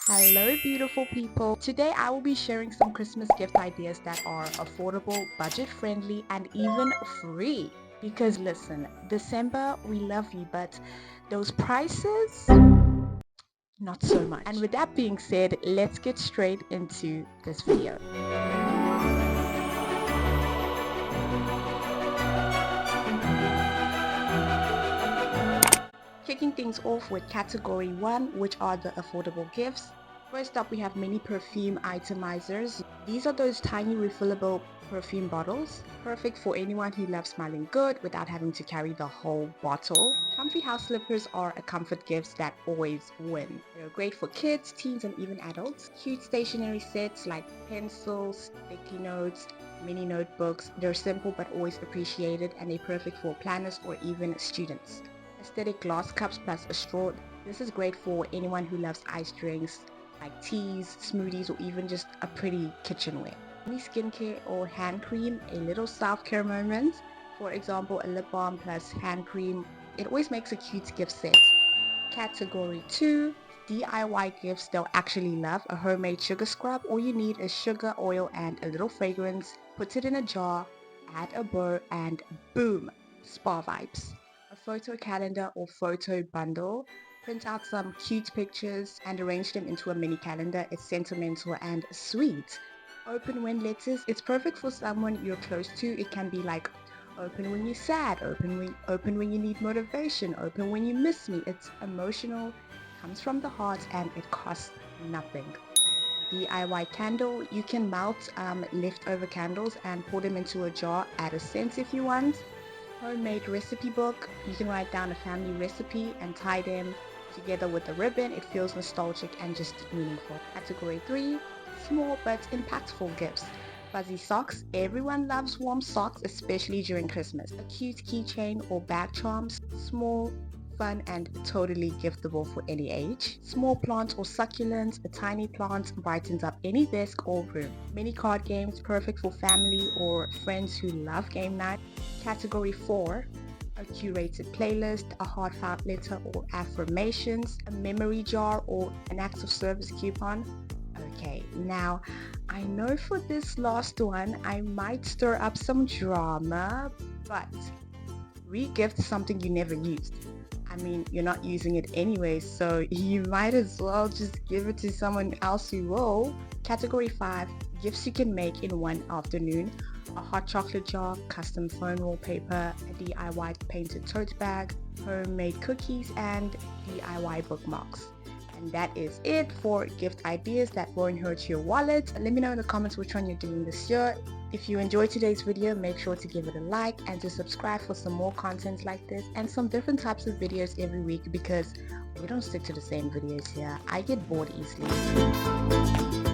Hello beautiful people. Today I will be sharing some Christmas gift ideas that are affordable, budget friendly and even free. Because listen, December we love you, but those prices, not so much. And with that being said, let's get straight into this video. Kicking things off with category 1, which are the affordable gifts. First up, we have mini perfume itemizers. These are those tiny refillable perfume bottles, perfect for anyone who loves smelling good without having to carry the whole bottle. Comfy house slippers are a comfort gift that always win. They're great for kids, teens and even adults. Cute stationery sets like pencils, sticky notes, mini notebooks. They're simple but always appreciated, and they're perfect for planners or even students. Aesthetic glass cups plus a straw. This is great for anyone who loves iced drinks like teas, smoothies, or even just a pretty kitchenware. Any skincare or hand cream, a little self-care moment. For example, a lip balm plus hand cream. It always makes a cute gift set. Category 2, DIY gifts they'll actually love. A homemade sugar scrub. All you need is sugar, oil, and a little fragrance. Put it in a jar, add a bow, and boom, spa vibes. A photo calendar or photo bundle. Print out some cute pictures and arrange them into a mini calendar. It's sentimental and sweet. Open when letters. It's perfect for someone you're close to. It can be like open when you're sad, open when you need motivation, open when you miss me. It's emotional, comes from the heart, and it costs nothing. DIY candle. You can melt leftover candles and pour them into a jar. Add a scent if you want. Homemade recipe book. You can write down a family recipe and tie them together with a ribbon. It feels nostalgic and just meaningful. Category 3, small but impactful gifts. Fuzzy socks. Everyone loves warm socks, especially during Christmas. A cute keychain or bag charms. Small, fun and totally giftable for any age. Small plants or succulents. A tiny plant brightens up any desk or room. Mini card games, perfect for family or friends who love game night. Category 4, a curated playlist, a heartfelt letter or affirmations, a memory jar or an acts of service coupon. Okay, now I know for this last one I might stir up some drama, but re-gift something you never used. I mean, you're not using it anyway, so you might as well just give it to someone else who will. Category 5, gifts you can make in one afternoon. A hot chocolate jar, custom phone wallpaper, a DIY painted tote bag, homemade cookies, and DIY bookmarks. And that is it for gift ideas that won't hurt your wallet. Let me know in the comments which one you're doing this year. If you enjoyed today's video, make sure to give it a like and to subscribe for some more content like this and some different types of videos every week, because we don't stick to the same videos here. I get bored easily.